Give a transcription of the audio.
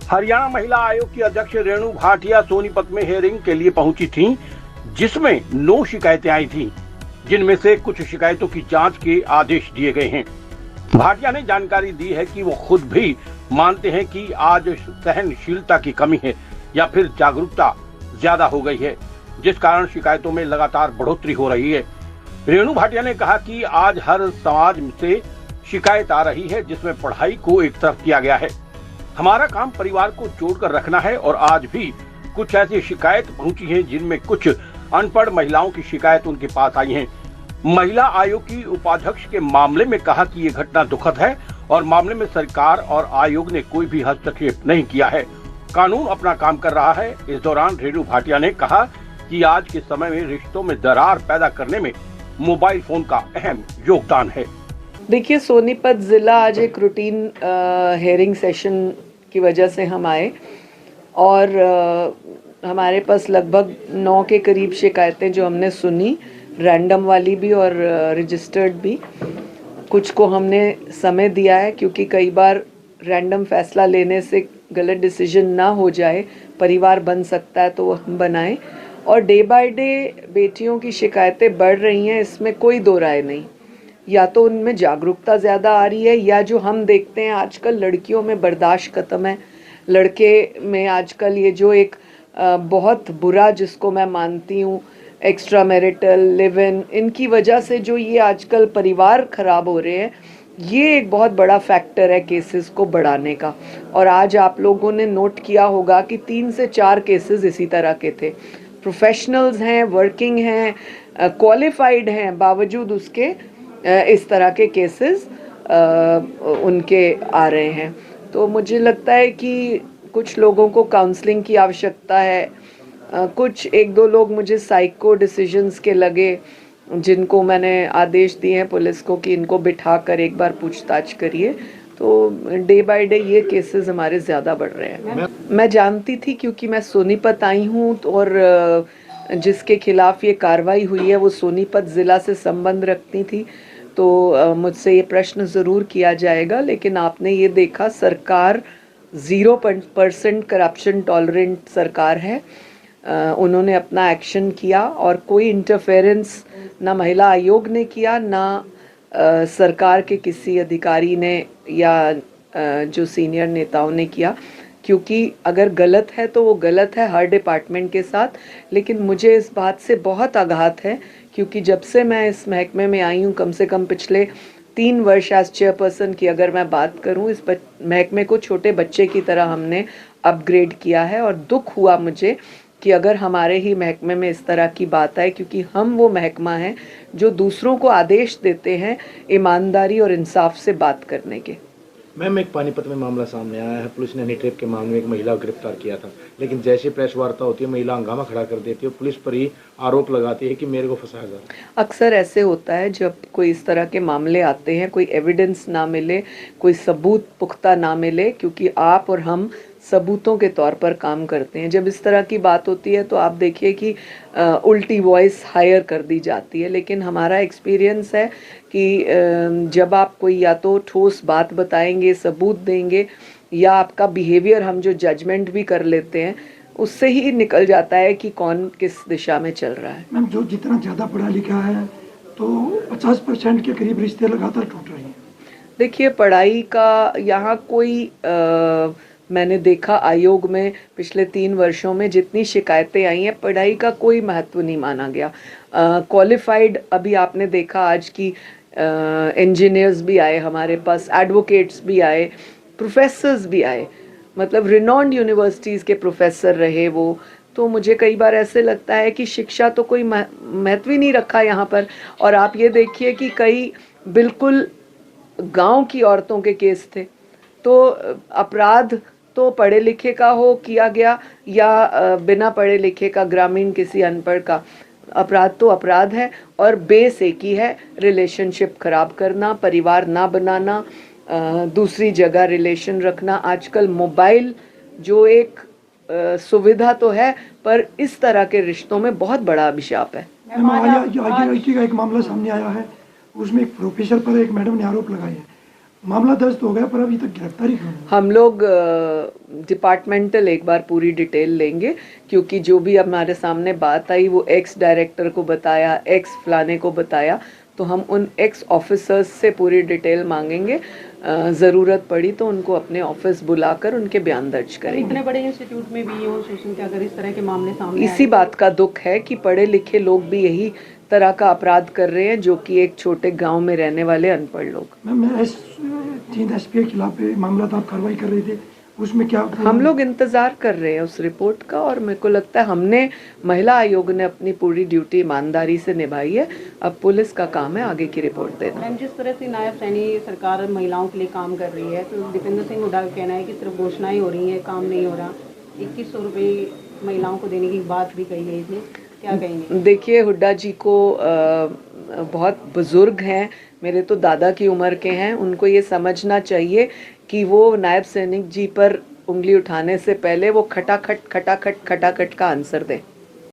हरियाणा महिला आयोग की अध्यक्ष रेणु भाटिया सोनीपत में हियरिंग के लिए पहुंची थीं, जिसमें 9 शिकायतें आई थीं, जिनमें से कुछ शिकायतों की जांच के आदेश दिए गए हैं। भाटिया ने जानकारी दी है कि वो खुद भी मानते हैं कि आज सहनशीलता की कमी है या फिर जागरूकता ज्यादा हो गई है, जिस कारण शिकायतों में लगातार बढ़ोतरी हो रही है। रेणु भाटिया ने कहा कि आज हर समाज से शिकायत आ रही है, जिसमें पढ़ाई को एक तरफ किया गया है। हमारा काम परिवार को जोड़कर रखना है और आज भी कुछ ऐसी शिकायत पहुंची हैं, जिनमें कुछ अनपढ़ महिलाओं की शिकायत उनके पास आई हैं। महिला आयोग की उपाध्यक्ष के मामले में कहा कि ये घटना दुखद है और मामले में सरकार और आयोग ने कोई भी हस्तक्षेप नहीं किया है। कानून अपना काम कर रहा है। इस दौरान रेणु भाटिया ने कहा कि आज के समय में रिश्तों में दरार पैदा करने में मोबाइल फोन का अहम योगदान है। देखिए, सोनीपत ज़िला आज एक रूटीन हेयरिंग सेशन की वजह से हम आए और हमारे पास लगभग 9 के करीब शिकायतें जो हमने सुनी, रैंडम वाली भी और रजिस्टर्ड भी। कुछ को हमने समय दिया है क्योंकि कई बार रैंडम फैसला लेने से गलत डिसीजन ना हो जाए, परिवार बन सकता है तो वो हम बनाएं। और डे बाय डे बेटियों की शिकायतें बढ़ रही हैं, इसमें कोई दो राय नहीं। या तो उनमें जागरूकता ज़्यादा आ रही है या जो हम देखते हैं आजकल लड़कियों में बर्दाश्त ख़त्म है। लड़के में आजकल ये जो एक बहुत बुरा, जिसको मैं मानती हूँ, एक्स्ट्रा मैरिटल लिव इन, इनकी वजह से जो ये आजकल परिवार ख़राब हो रहे हैं, ये एक बहुत बड़ा फैक्टर है केसेस को बढ़ाने का। और आज आप लोगों ने नोट किया होगा कि 3 से 4 केसेस इसी तरह के थे। प्रोफेशनल्स हैं, वर्किंग हैं, क्वालिफाइड हैं, बावजूद उसके इस तरह के केसेस उनके आ रहे हैं। तो मुझे लगता है कि कुछ लोगों को काउंसलिंग की आवश्यकता है। कुछ 1-2 लोग मुझे साइको डिसीजंस के लगे, जिनको मैंने आदेश दिए हैं पुलिस को कि इनको बिठा कर एक बार पूछताछ करिए। तो डे बाय डे ये केसेस हमारे ज़्यादा बढ़ रहे हैं। मैं जानती थी क्योंकि मैं सोनीपत आई हूँ और जिसके खिलाफ ये कार्रवाई हुई है वो सोनीपत ज़िला से संबंध रखती थी, तो मुझसे ये प्रश्न ज़रूर किया जाएगा। लेकिन आपने ये देखा, सरकार 0% करप्शन टॉलरेंट सरकार है। उन्होंने अपना एक्शन किया और कोई इंटरफेरेंस ना महिला आयोग ने किया, ना सरकार के किसी अधिकारी ने या जो सीनियर नेताओं ने किया। क्योंकि अगर गलत है तो वो गलत है हर डिपार्टमेंट के साथ। लेकिन मुझे इस बात से बहुत आघात है क्योंकि जब से मैं इस महकमे में आई हूँ, कम से कम पिछले 3 वर्ष एज चेयरपर्सन की अगर मैं बात करूँ, इस महकमे को छोटे बच्चे की तरह हमने अपग्रेड किया है। और दुख हुआ मुझे कि अगर हमारे ही महकमे में इस तरह की बात आए, क्योंकि हम वो महकमा है जो दूसरों को आदेश देते हैं ईमानदारी और इंसाफ से बात करने के। मैम, एक पानीपत में मामला सामने आया है। पुलिस ने हनी ट्रैप के मामले में एक महिला को गिरफ्तार किया था, लेकिन जैसे प्रेस वार्ता होती है महिला हंगामा खड़ा कर देती है, पुलिस पर ही आरोप लगाती है कि मेरे को फंसाया जा रहा है। अक्सर ऐसे होता है जब कोई इस तरह के मामले आते हैं, कोई एविडेंस ना मिले, कोई सबूत पुख्ता ना मिले, क्योंकि आप और हम सबूतों के तौर पर काम करते हैं। जब इस तरह की बात होती है तो आप देखिए कि उल्टी वॉइस हायर कर दी जाती है। लेकिन हमारा एक्सपीरियंस है कि जब आप कोई या तो ठोस बात बताएंगे, सबूत देंगे, या आपका बिहेवियर हम जो जजमेंट भी कर लेते हैं, उससे ही निकल जाता है कि कौन किस दिशा में चल रहा है। मैम, जो जितना ज़्यादा पढ़ा लिखा है तो 50% के करीब रिश्ते लगातार टूट रहे हैं। देखिए, पढ़ाई का यहाँ कोई मैंने देखा आयोग में पिछले 3 वर्षों में जितनी शिकायतें आई हैं, पढ़ाई का कोई महत्व नहीं माना गया। क्वालिफाइड, अभी आपने देखा आज की इंजीनियर्स भी आए हमारे पास, एडवोकेट्स भी आए, प्रोफेसर्स भी आए, मतलब रिनॉन्ड यूनिवर्सिटीज़ के प्रोफेसर रहे वो। तो मुझे कई बार ऐसे लगता है कि शिक्षा तो कोई महत्व ही नहीं रखा यहाँ पर। और आप ये देखिए कि कई बिल्कुल गांव की औरतों के केस थे। तो अपराध तो पढ़े लिखे का हो किया गया या बिना पढ़े लिखे का, ग्रामीण किसी अनपढ़ का, अपराध तो अपराध है। और बेस एक ही है, रिलेशनशिप खराब करना, परिवार ना बनाना, दूसरी जगह रिलेशन रखना। आजकल मोबाइल जो एक सुविधा तो है, पर इस तरह के रिश्तों में बहुत बड़ा अभिशाप है। IIT का एक मामला सामने आया है, उसमें एक प्रोफेसर पर एक मैडम ने आरोप लगाए हैं। मामला दर्ज तो हो गया पर अभी तक गिरफ्तारी क्यों नहीं? हम लोग डिपार्टमेंटल एक बार पूरी डिटेल लेंगे, क्योंकि जो भी हमारे सामने बात आई वो एक्स डायरेक्टर को बताया, एक्स फलाने को बताया, तो हम उन एक्स ऑफिसर्स से पूरी डिटेल मांगेंगे। ज़रूरत पड़ी तो उनको अपने ऑफिस बुलाकर उनके बयान दर्ज करेंगे। इतने बड़े इंस्टीट्यूट में भी हो शोषण के अगर इस तरह के मामले सामने इसी बात का दुख है कि पढ़े लिखे लोग भी यही तरह का अपराध कर रहे हैं, जो कि एक छोटे गांव में रहने वाले अनपढ़ लोग। मैं जींद एसपी के खिलाफ मामला आप कार्रवाई कर रहे थे, उसमें क्या हम लोग इंतजार कर रहे हैं उस रिपोर्ट का, और मेरे को लगता है हमने महिला आयोग ने अपनी पूरी ड्यूटी ईमानदारी से निभाई है। अब पुलिस का काम है आगे की रिपोर्ट देना। मैम, जिस तरह से नायब सैनी सरकार महिलाओं के लिए काम कर रही है, तो दीपेंद्र सिंह हुड्डा का कहना है कि सिर्फ घोषणाएं हो रही हैं, काम नहीं हो रहा। 2100 रुपये महिलाओं को देने की बात भी कही गई थी, क्या कहेंगे? देखिए, हुड्डा जी को बहुत बुजुर्ग हैं, मेरे तो दादा की उम्र के हैं, उनको ये समझना चाहिए कि वो नायब सैनिक जी पर उंगली उठाने से पहले वो खटाखट का आंसर दें।